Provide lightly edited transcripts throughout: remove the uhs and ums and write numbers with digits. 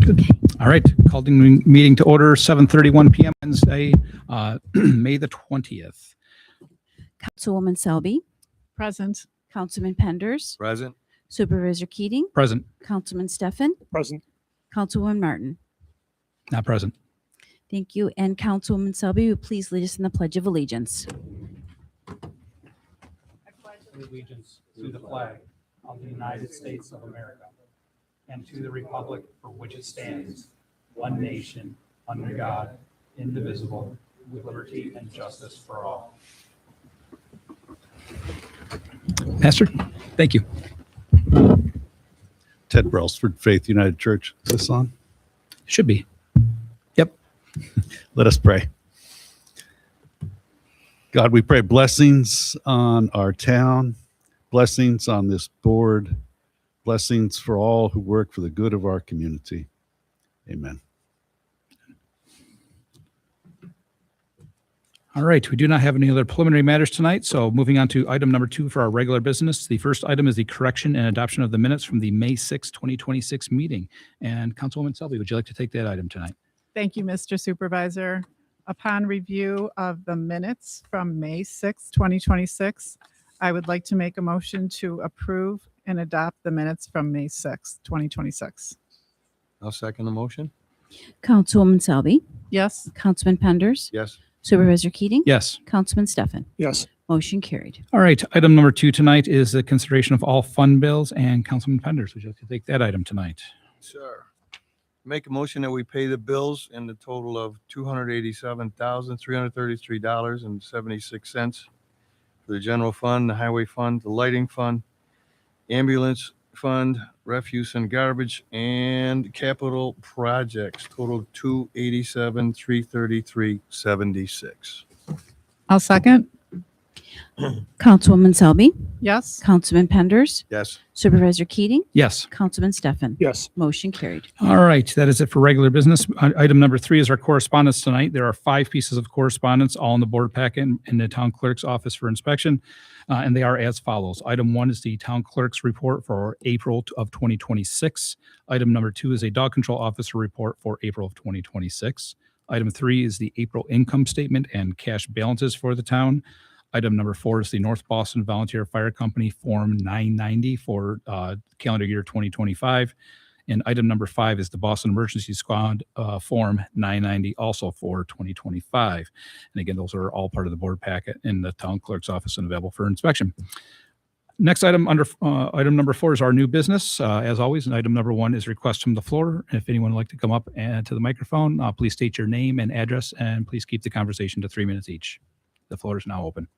Okay. All right, called the meeting to order, 7:31 p.m. Wednesday, May the 20th. Councilwoman Selby, Present. Councilman Penders, Present. Supervisor Keating, Present, Councilman Steffen, Present. Councilwoman Martin. not present. Thank you. And Councilwoman Selby, will you please lead us in the Pledge of Allegiance? Allegiance to the flag of the United States of America and to the republic for which it stands, one nation, under God, indivisible, with liberty and justice for all. Pastor, thank you. Ted Brailsford, Faith United Church. Is this on? Should be. Yep. Let us pray. God, we pray blessings on our town, blessings on this board, blessings for all who work for the good of our community. Amen. All right, we do not have any other preliminary matters tonight, so moving on to item number 2 for our regular business. The first item is the correction and adoption of the minutes from the May 6, 2026 meeting. And Councilwoman Selby, would you like to take that item tonight? Thank you, Mr. Supervisor. Upon review of the minutes from May 6, 2026, I would like to make a motion to approve and adopt the minutes from May 6, 2026. I'll second the motion. Councilwoman Selby, Yes. Councilman Penders, Yes. Supervisor Keating, Yes. Councilman Steffen. Yes. Motion carried. All right, item number 2 tonight is the consideration of all fund bills, and Councilman Penders, would you like to take that item tonight? Sure. Make a motion that we pay the bills in the total of $287,333.76 for the general fund, the highway fund, the lighting fund, ambulance fund, refuse and garbage, and capital projects, total $287,333.76. I'll second. Councilwoman Selby, Yes. Councilman Penders, Yes. Supervisor Keating, Yes. Councilman Steffen. Yes. Motion carried. All right, that is it for regular business. Item number 3 is our correspondence tonight. There are 5 pieces of correspondence, all in the board packet in the town clerk's office for inspection, and they are as follows. Item 1 is the town clerk's report for April of 2026. Item number 2 is a dog control officer report for April of 2026. Item 3 is the April income statement and cash balances for the town. Item number 4 is the North Boston Volunteer Fire Company Form 990 for calendar year 2025. And item number 5 is the Boston Emergency Squad Form 990, also for 2025. And again, those are all part of the board packet in the town clerk's office and available for inspection. Next item under item number 4 is our new business. As always, and item number 1 is request from the floor. If anyone would like to come up and to the microphone, please state your name and address, and please keep the conversation to 3 minutes each. The floor is now open.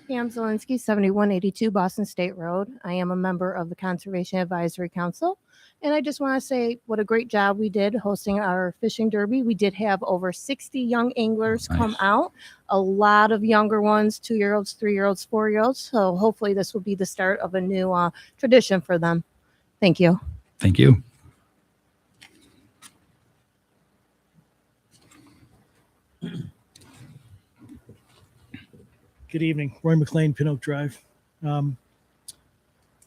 Pam Zielinski, 7182 Boston State Road. I am a member of the Conservation Advisory Council. And I just want to say what a great job we did hosting our fishing derby. We did have over 60 young anglers come out, a lot of younger ones, 2-year-olds, 3-year-olds, 4-year-olds. So hopefully this will be the start of a new tradition for them. Thank you. Thank you. Good evening. Roy McLean, Pin Oak Drive. Wanted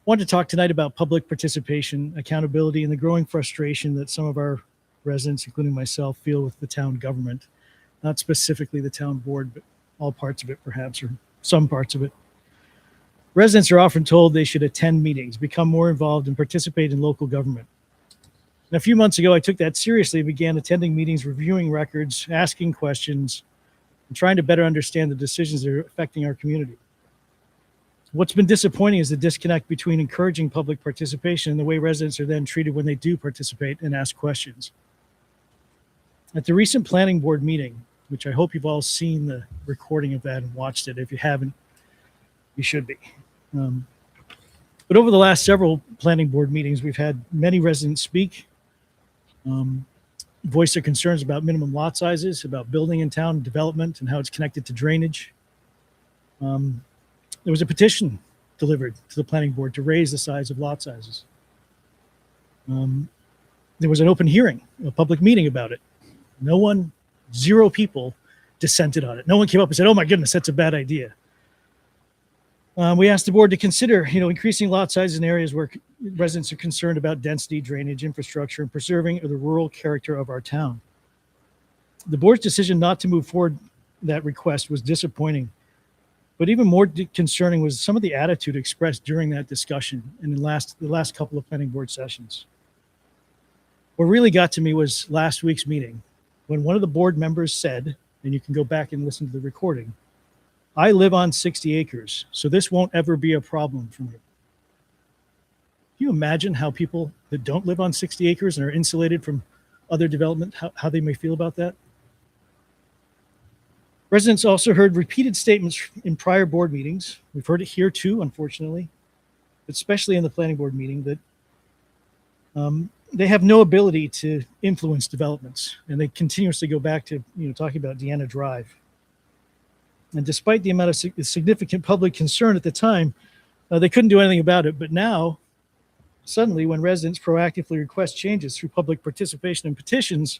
to talk tonight about public participation, accountability, and the growing frustration that some of our residents, including myself, feel with the town government. Not specifically the town board, but all parts of it perhaps, or some parts of it. Residents are often told they should attend meetings, become more involved, and participate in local government. And a few months ago, I took that seriously and began attending meetings, reviewing records, asking questions, and trying to better understand the decisions that are affecting our community. What's been disappointing is the disconnect between encouraging public participation and the way residents are then treated when they do participate and ask questions. At the recent planning board meeting, which I hope you've all seen the recording of that and watched it. If you haven't, you should be. But over the last several planning board meetings, we've had many residents speak, voice their concerns about minimum lot sizes, about building in town development and how it's connected to drainage. There was a petition delivered to the planning board to raise the size of lot sizes. There was an open hearing, a public meeting about it. No one, 0 people dissented on it. No one came up and said, oh my goodness, that's a bad idea. We asked the board to consider, increasing lot sizes in areas where residents are concerned about density, drainage, infrastructure, and preserving the rural character of our town. The board's decision not to move forward that request was disappointing, but even more concerning was some of the attitude expressed during that discussion and in the last couple of planning board sessions. What really got to me was last week's meeting when one of the board members said, and you can go back and listen to the recording, "I live on 60 acres, so this won't ever be a problem for me." Can you imagine how people that don't live on 60 acres and are insulated from other development, how they may feel about that? Residents also heard repeated statements in prior board meetings. We've heard it here too, unfortunately, but especially in the planning board meeting, that they have no ability to influence developments, and they continuously go back to talking about Deanna Drive. And despite the amount of significant public concern at the time, they couldn't do anything about it. But now, suddenly, when residents proactively request changes through public participation and petitions,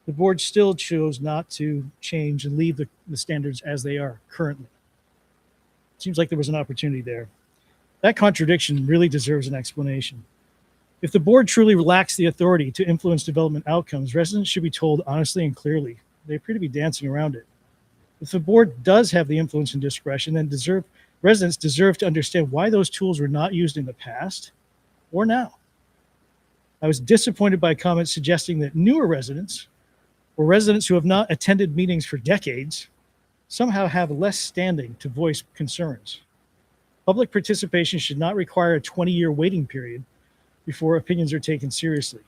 the board still chose not to change and leave the standards as they are currently. Seems like there was an opportunity there. That contradiction really deserves an explanation. If the board truly lacks the authority to influence development outcomes, residents should be told honestly and clearly. They appear to be dancing around it. If the board does have the influence and discretion, then residents deserve to understand why those tools were not used in the past or now. I was disappointed by comments suggesting that newer residents or residents who have not attended meetings for decades somehow have less standing to voice concerns. Public participation should not require a 20-year waiting period before opinions are taken seriously.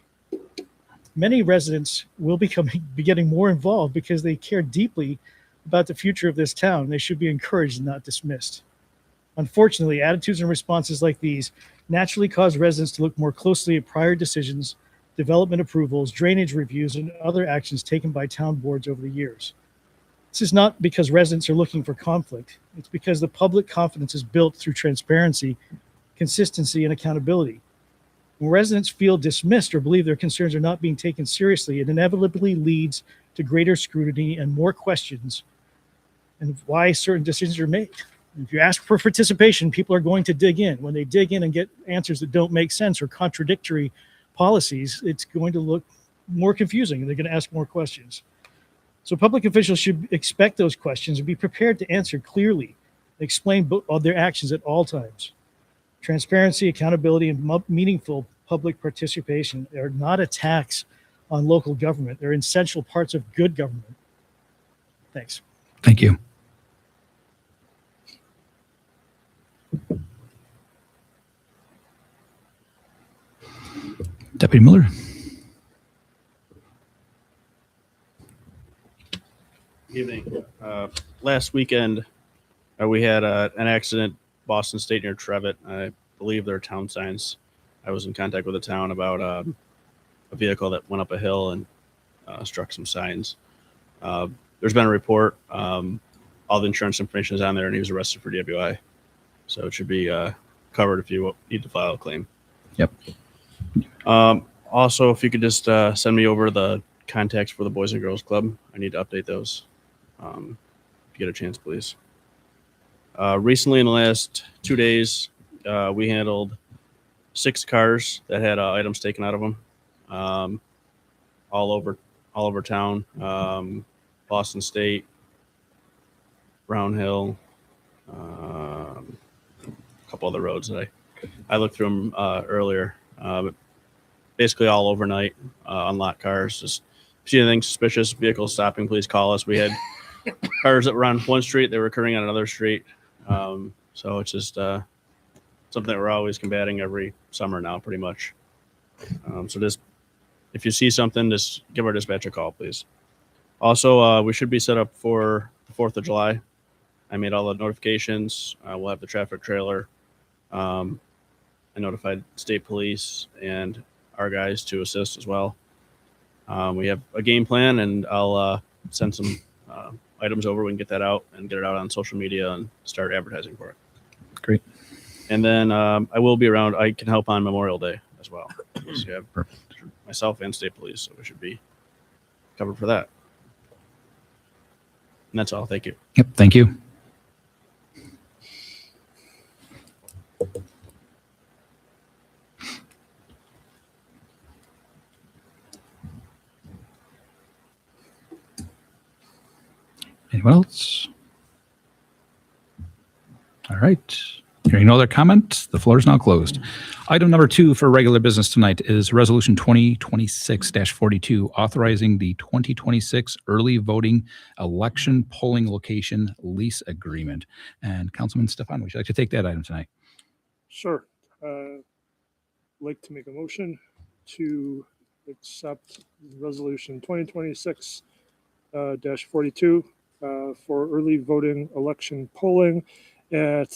Many residents will be getting more involved because they care deeply about the future of this town. They should be encouraged and not dismissed. Unfortunately, attitudes and responses like these naturally cause residents to look more closely at prior decisions, development approvals, drainage reviews, and other actions taken by town boards over the years. This is not because residents are looking for conflict. It's because the public confidence is built through transparency, consistency, and accountability. When residents feel dismissed or believe their concerns are not being taken seriously, it inevitably leads to greater scrutiny and more questions and why certain decisions are made. If you ask for participation, people are going to dig in. When they dig in and get answers that don't make sense or contradictory policies, it's going to look more confusing and they're going to ask more questions. So public officials should expect those questions and be prepared to answer clearly, explain their actions at all times. Transparency, accountability, and meaningful public participation are not attacks on local government. They're essential parts of good government. Thanks. Thank you. Deputy Miller. Evening. Last weekend, we had an accident, Boston State near Trevitt. I believe they're town signs. I was in contact with the town about a vehicle that went up a hill and struck some signs. There's been a report. All the insurance information is on there, and he was arrested for DWI. So it should be covered if you need to file a claim. Yep. Also, if you could just send me over the contacts for the Boys and Girls Club. I need to update those. If you get a chance, please. Recently, in the last 2 days, we handled 6 cars that had items taken out of them, all over town. Boston State, Brown Hill, a couple other roads that I looked through them earlier. But basically all overnight, unlocked cars. Just if you see anything suspicious, vehicles stopping, please call us. We had cars that were on one street, they were occurring on another street. So it's just something that we're always combating every summer now, pretty much. So just if you see something, just give our dispatch a call, please. Also, we should be set up for the 4th of July. I made all the notifications. We'll have the traffic trailer. I notified state police and our guys to assist as well. We have a game plan, and I'll send some items over. We can get that out and get it out on social media and start advertising for it. Great. And then I will be around. I can help on Memorial Day as well. So you have myself and state police, so we should be covered for that. And that's all. Thank you. Yep. Thank you. Anyone else? All right. Hearing no other comment, the floor is now closed. Item number 2 for regular business tonight is Resolution 2026-42, authorizing the 2026 early voting election polling location lease agreement. And Councilman Stefan, would you like to take that item tonight? Sure. Like to make a motion to accept Resolution 2026 -42 for early voting election polling at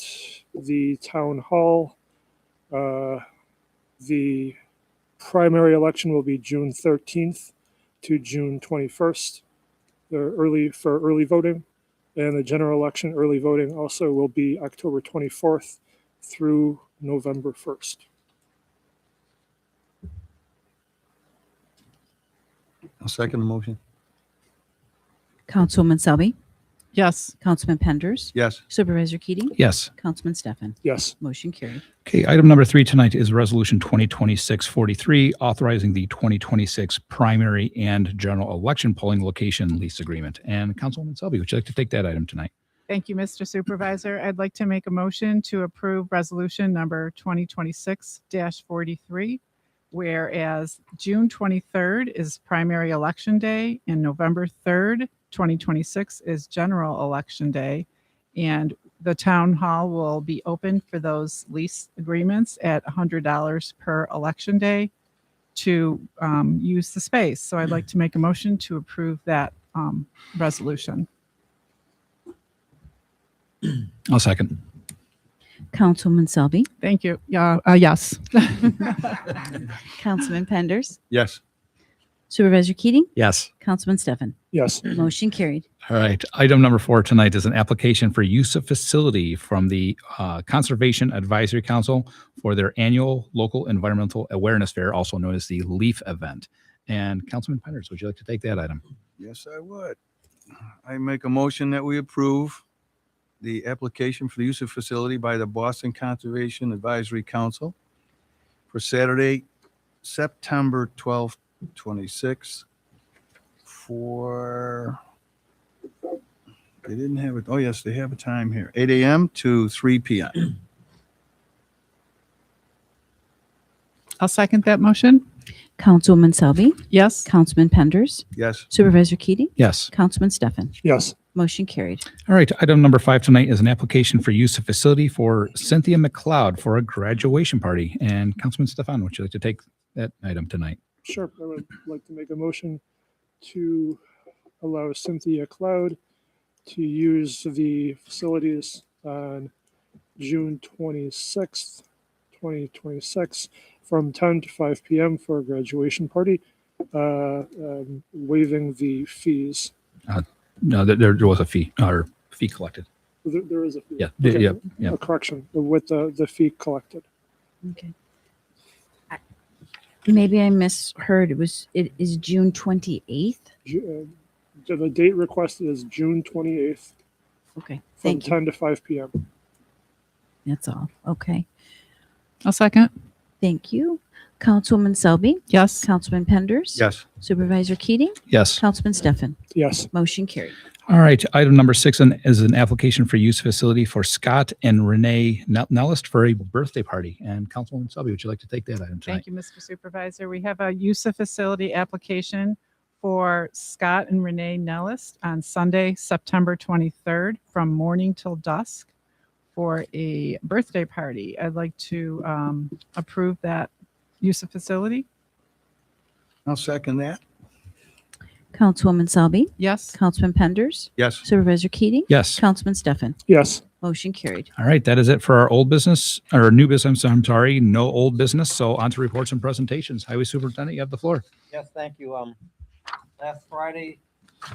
the town hall. The primary election will be June 13th to June 21st. For early voting, and the general election early voting also will be October 24th through November 1st. I'll second the motion. Councilwoman Selby, Yes. Councilman Penders, Yes. Supervisor Keating, Yes. Councilman Stefan. Yes. Motion carried. Okay, item number 3 tonight is Resolution 2026-43, authorizing the 2026 primary and general election polling location lease agreement. And Councilwoman Selby, would you like to take that item tonight? Thank you, Mr. Supervisor. I'd like to make a motion to approve resolution number 2026-43, whereas June 23rd is primary election day and November 3rd, 2026 is general election day. And the town hall will be open for those lease agreements at $100 per election day to use the space. So I'd like to make a motion to approve that resolution. I'll second. Councilwoman Selby, Thank you. Yes. Councilman Penders, Yes. Supervisor Keating, Yes. Councilman Stefan. Yes. Motion carried. All right. Item number 4 tonight is an application for use of facility from the Conservation Advisory Council for their annual local environmental awareness fair, also known as the LEAF event. And Councilman Penders, would you like to take that item? Yes, I would. I make a motion that we approve the application for the use of facility by the Boston Conservation Advisory Council for Saturday, September 12th, 26th for, they didn't have it, oh yes, they have a time here, 8 a.m. to 3 p.m. I'll second that motion. Councilwoman Selby, Yes. Councilman Penders, Yes. Supervisor Keating, Yes. Councilman Stefan. Yes. Motion carried. All right. Item number 5 tonight is an application for use of facility for Cynthia McLeod for a graduation party. And Councilman Stefan, would you like to take that item tonight? Sure. I would like to make a motion to allow Cynthia Cloud to use the facilities on June 26th, 2026 from 10 to 5 p.m. for a graduation party, waiving the fees. No, there was a fee or fee collected. There is a fee. Yeah. Okay. Yeah. A correction with the fee collected. Okay. Maybe I misheard. It is June 28th. The date requested is June 28th Okay. from Thank you. 10 to 5 p.m. That's all. Okay. I'll second. Thank you. Councilwoman Selby, Yes. Councilman Penders. Yes. Supervisor Keating, Yes. Councilman Stefan. Yes. Motion carried. All right. Item number 6 is an application for use facility for Scott and Renee Nellist for a birthday party. And Councilwoman Selby, would you like to take that item tonight? Thank you, Mr. Supervisor. We have a use of facility application for Scott and Renee Nellist on Sunday, September 23rd from morning till dusk for a birthday party. I'd like to approve that use of facility. I'll second that. Councilwoman Selby, Yes. Councilman Penders, Yes. Supervisor Keating, Yes. Councilman Stefan. Yes. Motion carried. All right. That is it for our old business or new business. I'm sorry. No old business. So on to reports and presentations. Highway Superintendent, you have the floor. Yes, thank you. Last Friday,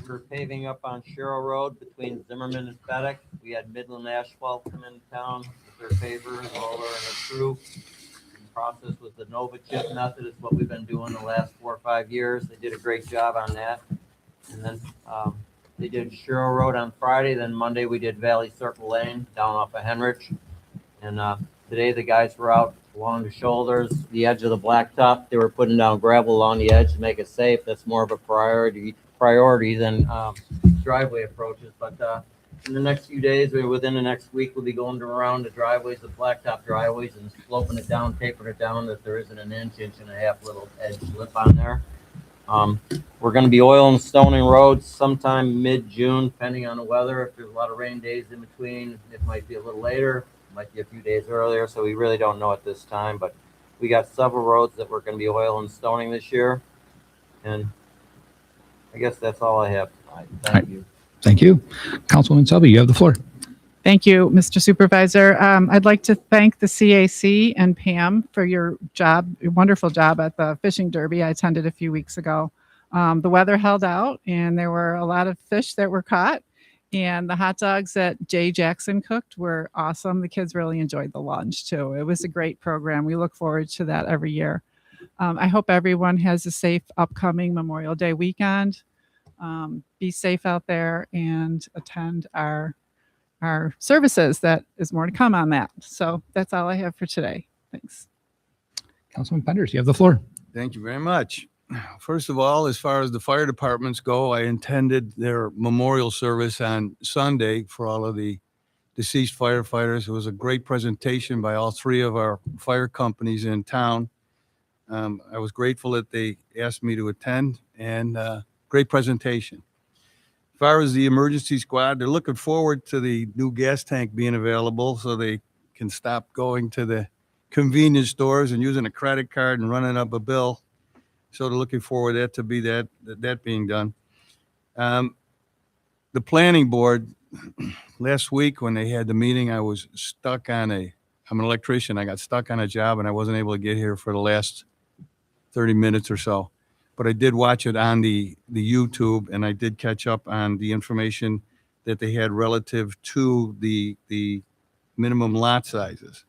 we were paving up on Sherrill Road between Zimmerman and Fedek. We had Midland Asphalt come into town with their pavers, roller, and a crew. The process was the Nova chip method is what we've been doing the last 4 or 5 years. They did a great job on that. And then they did Sherrill Road on Friday. Then Monday we did Valley Circle Lane down off of Henrich. And today the guys were out along the shoulders, the edge of the blacktop. They were putting down gravel along the edge to make it safe. That's more of a priority than driveway approaches. But in the next few days, or within the next week, we'll be going around the driveways, the blacktop driveways, and sloping it down, tapering it down, that there isn't an inch and a half little edge lip on there. We're going to be oil and stoning roads sometime mid-June, depending on the weather. If there's a lot of rain days in between, it might be a little later, it might be a few days earlier, so we really don't know at this time. But we got several roads that we're going to be oil and stoning this year. And I guess that's all I have tonight. Thank you. Thank you. Councilwoman Selby, you have the floor. Thank you, Mr. Supervisor. I'd like to thank the CAC and Pam for your wonderful job at the fishing derby I attended a few weeks ago. The weather held out and there were a lot of fish that were caught, and the hot dogs that Jay Jackson cooked were awesome. The kids really enjoyed the lunch too. It was a great program. We look forward to that every year. I hope everyone has a safe upcoming Memorial Day weekend. Be safe out there and attend our services. That is more to come on that. So that's all I have for today. Thanks. Councilman Penders, you have the floor. Thank you very much. First of all, as far as the fire departments go, I attended their memorial service on Sunday for all of the deceased firefighters. It was a great presentation by all three of our fire companies in town. I was grateful that they asked me to attend, and great presentation. As far as the emergency squad, they're looking forward to the new gas tank being available so they can stop going to the convenience stores and using a credit card and running up a bill. So they're looking forward to that being done. The planning board, last week when they had the meeting, I was stuck on I'm an electrician. I got stuck on a job and I wasn't able to get here for the last 30 minutes or so. But I did watch it on the YouTube, and I did catch up on the information that they had relative to the minimum lot sizes.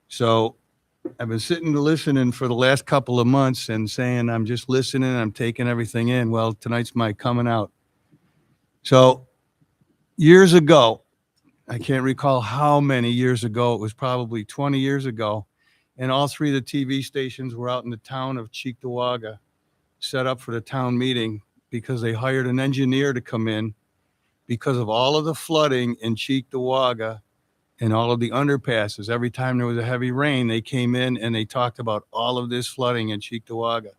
So I've been sitting listening for the last couple of months and saying, I'm just listening, I'm taking everything in. Well, tonight's my coming out. So years ago, I can't recall how many years ago, it was probably 20 years ago, and all three of the TV stations were out in the town of Cheektowaga, set up for the town meeting because they hired an engineer to come in because of all of the flooding in Cheektowaga and all of the underpasses. Every time there was a heavy rain, they came in and they talked about all of this flooding in Cheektowaga.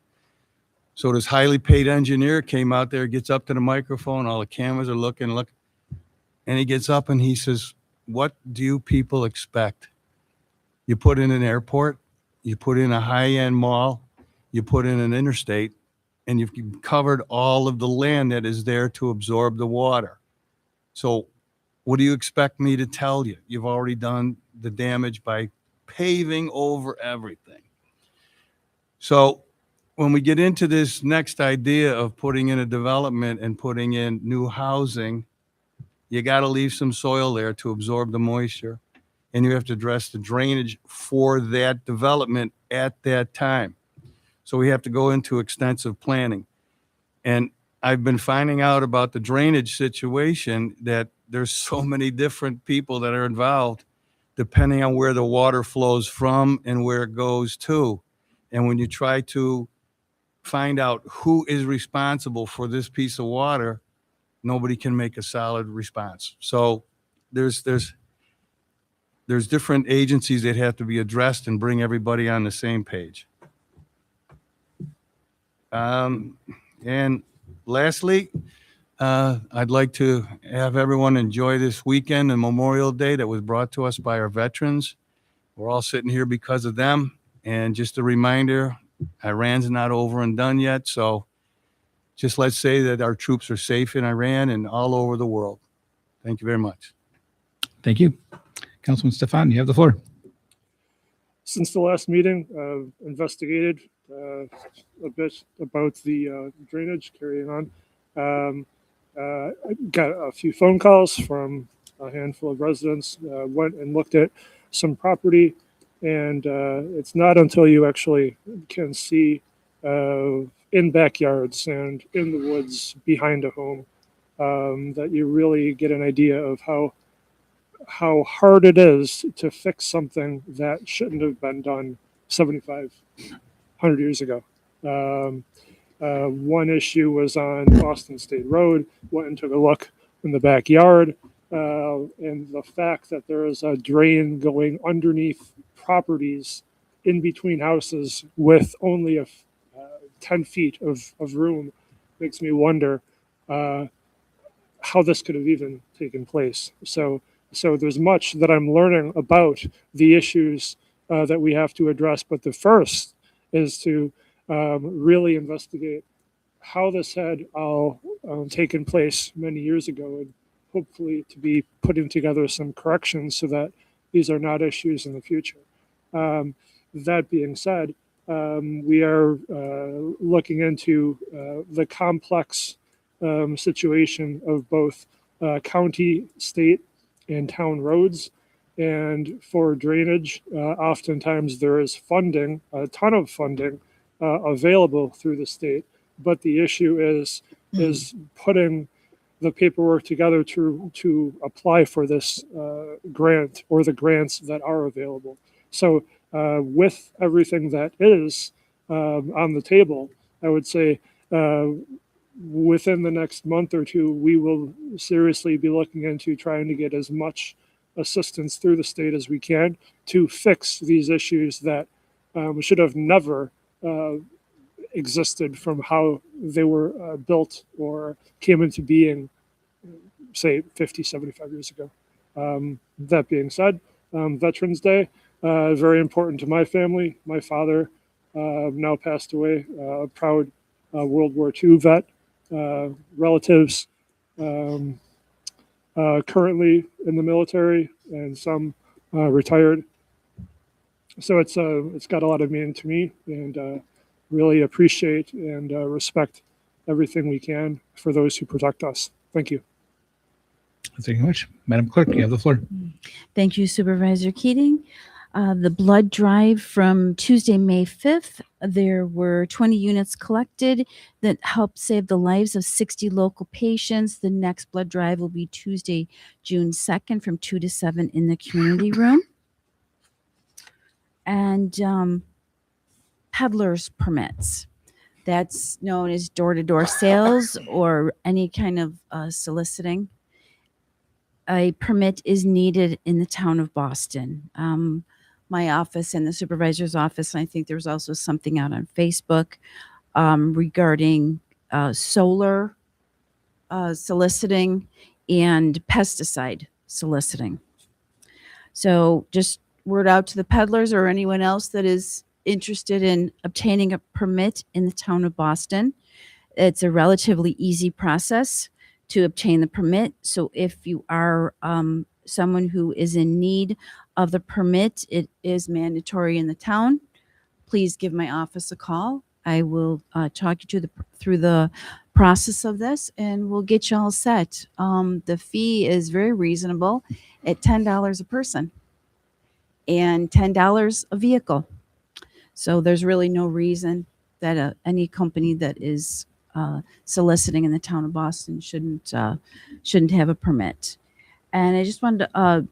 So this highly paid engineer came out there, gets up to the microphone, all the cameras are looking, and he gets up and he says, what do you people expect? You put in an airport, you put in a high-end mall, you put in an interstate, and you've covered all of the land that is there to absorb the water. So what do you expect me to tell you? You've already done the damage by paving over everything. So when we get into this next idea of putting in a development and putting in new housing, you got to leave some soil there to absorb the moisture, and you have to address the drainage for that development at that time. So we have to go into extensive planning. And I've been finding out about the drainage situation that there's so many different people that are involved depending on where the water flows from and where it goes to. And when you try to find out who is responsible for this piece of water, nobody can make a solid response. So there's different agencies that have to be addressed and bring everybody on the same page. And lastly, I'd like to have everyone enjoy this weekend and Memorial Day that was brought to us by our veterans. We're all sitting here because of them. And just a reminder, Iran's not over and done yet. So just let's say that our troops are safe in Iran and all over the world. Thank you very much. Thank you. Councilman Stefan, you have the floor. Since the last meeting, I've investigated a bit about the drainage carrying on. I got a few phone calls from a handful of residents, went and looked at some property, and it's not until you actually can see in backyards and in the woods behind a home that you really get an idea of how hard it is to fix something that shouldn't have been done 75, 100 years ago. One issue was on Boston State Road, went and took a look in the backyard, and the fact that there is a drain going underneath properties in between houses with only 10 feet of room makes me wonder how this could have even taken place. So there's much that I'm learning about the issues that we have to address. But the first is to really investigate how this had all taken place many years ago, and hopefully to be putting together some corrections so that these are not issues in the future. That being said, we are looking into the complex situation of both county, state, and town roads. And for drainage, oftentimes there is funding, a ton of funding available through the state. But the issue is putting the paperwork together to apply for this grant or the grants that are available. So with everything that is on the table, I would say within the next month or two, we will seriously be looking into trying to get as much assistance through the state as we can to fix these issues that should have never existed from how they were built or came into being, say, 50, 75 years ago. That being said, Veterans Day, very important to my family. My father now passed away, a proud World War II vet. Relatives currently in the military and some retired. So it's got a lot of meaning to me, and really appreciate and respect everything we can for those who protect us. Thank you. Thank you much. Madam Clerk, you have the floor. Thank you, Supervisor Keating. The blood drive from Tuesday, May 5th, there were 20 units collected that helped save the lives of 60 local patients. The next blood drive will be Tuesday, June 2nd from 2 to 7 in the community room. And peddler's permits. That's known as door-to-door sales or any kind of soliciting. A permit is needed in the town of Boston. My office and the supervisor's office, and I think there was also something out on Facebook regarding solar soliciting and pesticide soliciting. So just word out to the peddlers or anyone else that is interested in obtaining a permit in the town of Boston. It's a relatively easy process to obtain the permit. So if you are someone who is in need of the permit, it is mandatory in the town. Please give my office a call. I will talk you through the process of this, and we'll get you all set. The fee is very reasonable at $10 a person and $10 a vehicle. So there's really no reason that any company that is soliciting in the town of Boston shouldn't have a permit. And I just wanted to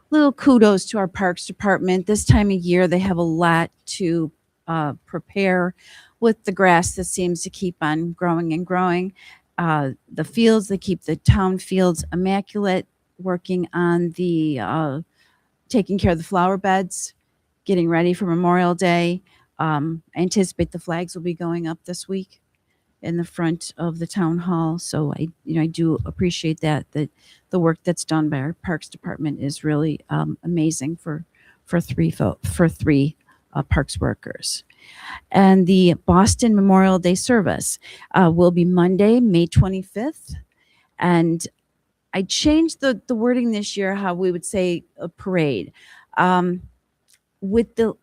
little kudos to our Parks Department. This time of year, they have a lot to prepare with the grass that seems to keep on growing and growing. The fields, they keep the town fields immaculate, working on the taking care of the flower beds, getting ready for Memorial Day. I anticipate the flags will be going up this week in the front of the town hall. So I do appreciate that the work that's done by our Parks Department is really amazing for three parks workers. And the Boston Memorial Day service will be Monday, May 25th. And I changed the wording this year, how we would say a parade. With the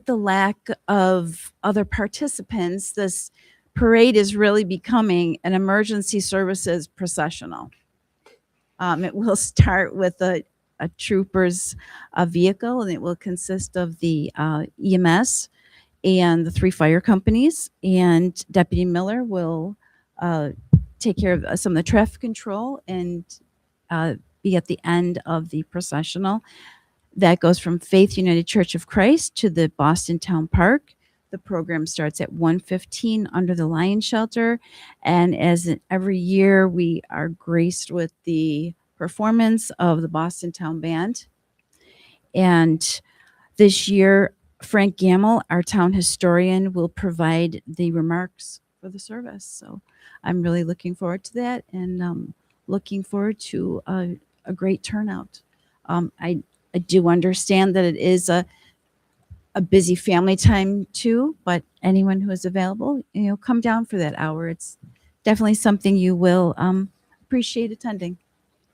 lack of other participants, this parade is really becoming an emergency services processional. It will start with a trooper's vehicle, and it will consist of the EMS and the 3 fire companies. And Deputy Miller will take care of some of the traffic control and be at the end of the processional. That goes from Faith United Church of Christ to the Boston Town Park The program starts at 1:15 under the Lion Shelter. And every year, we are graced with the performance of the Boston Town Band. And this year, Frank Gamble, our town historian, will provide the remarks for the service. So I'm really looking forward to that, and looking forward to a great turnout. I do understand that it is a busy family time too, but anyone who is available, come down for that hour. It's definitely something you will appreciate attending.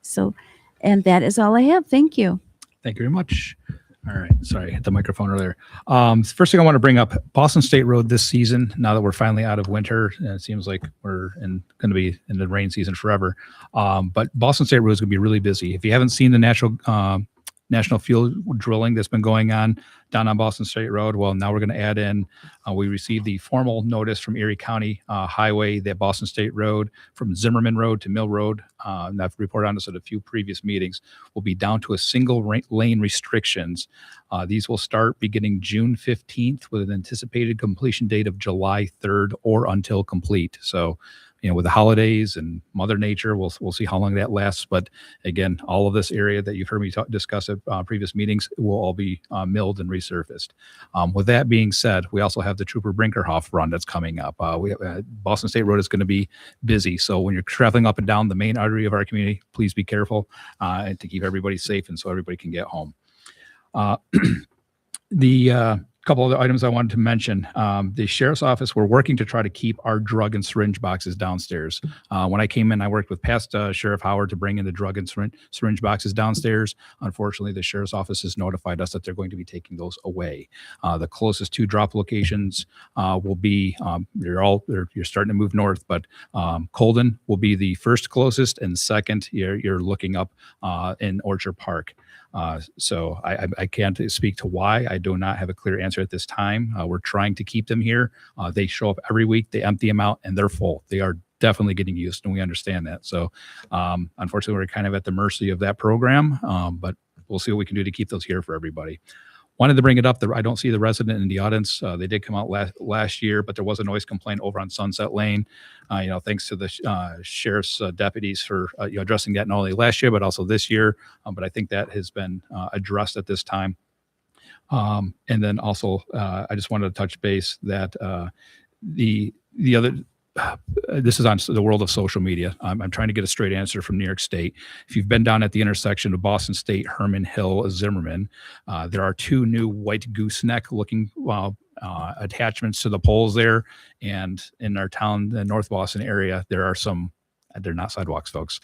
So, and that is all I have. Thank you. Thank you very much. All right. Sorry, I hit the microphone earlier. First thing I want to bring up, Boston State Road this season, now that we're finally out of winter, and it seems like we're going to be in the rain season forever. But Boston State Road is going to be really busy. If you haven't seen the national field drilling that's been going on down on Boston State Road, well, now we're going to add in, we received the formal notice from Erie County Highway that Boston State Road from Zimmerman Road to Mill Road, and I've reported on this at a few previous meetings, will be down to a single lane restrictions. These will start beginning June 15th with an anticipated completion date of July 3rd or until complete. So, with the holidays and Mother Nature, we'll see how long that lasts. But again, all of this area that you've heard me discuss at previous meetings will all be milled and resurfaced. With that being said, we also have the Trooper Brinkerhoff run that's coming up. Boston State Road is going to be busy. So when you're traveling up and down the main artery of our community, please be careful and to keep everybody safe and so everybody can get home. The couple other items I wanted to mention. The sheriff's office, we're working to try to keep our drug and syringe boxes downstairs. When I came in, I worked with past Sheriff Howard to bring in the drug and syringe boxes downstairs. Unfortunately, the sheriff's office has notified us that they're going to be taking those away. The closest two drop locations will be, you're starting to move north, but Colden will be the first closest, and second, you're looking up in Orchard Park. So I can't speak to why. I do not have a clear answer at this time. We're trying to keep them here. They show up every week, they empty them out, and they're full. They are definitely getting used, and we understand that. So unfortunately, we're kind of at the mercy of that program, but we'll see what we can do to keep those here for everybody. Wanted to bring it up. I don't see the resident in the audience. They did come out last year, but there was a noise complaint over on Sunset Lane. Thanks to the sheriff's deputies for addressing that not only last year, but also this year. But I think that has been addressed at this time. And then also, I just wanted to touch base that the other, this is on the world of social media. I'm trying to get a straight answer from New York State. If you've been down at the intersection of Boston State, Herman Hill, Zimmerman, there are two new white gooseneck looking attachments to the poles there. And in our town, the North Boston area, there are some, they're not sidewalks, folks,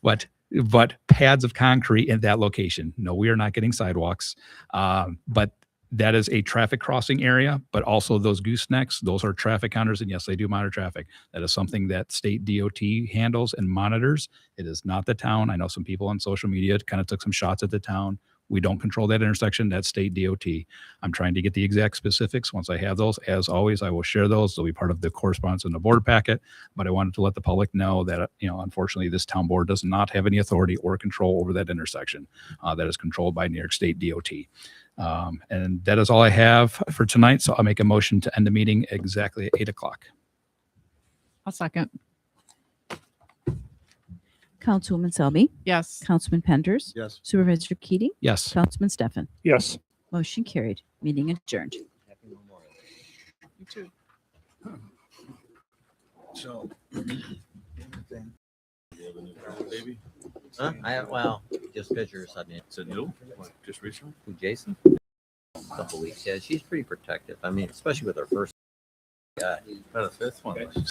but pads of concrete in that location. No, we are not getting sidewalks, but that is a traffic crossing area, but also those goosenecks, those are traffic counters. And yes, they do monitor traffic. That is something that state DOT handles and monitors. It is not the town. I know some people on social media kind of took some shots at the town. We don't control that intersection. That's state DOT. I'm trying to get the exact specifics. Once I have those, as always, I will share those. They'll be part of the correspondence in the board packet. But I wanted to let the public know that, unfortunately, this town board does not have any authority or control over that intersection. That is controlled by New York State DOT. And that is all I have for tonight. So I'll make a motion to end the meeting exactly at 8 o'clock. I'll second. Councilwoman Selby, Yes. Councilman Penders, Yes. Supervisor Keating, Yes. Councilman Steffen. Yes. Motion carried. Meeting adjourned. Happy Memorial Day. You too. So. Baby? Huh? Well, just pictures. I mean, Is it new? Just recently? who, Jason? A couple weeks. Yeah, she's pretty protective. I mean, especially with her first guy. About a fifth one.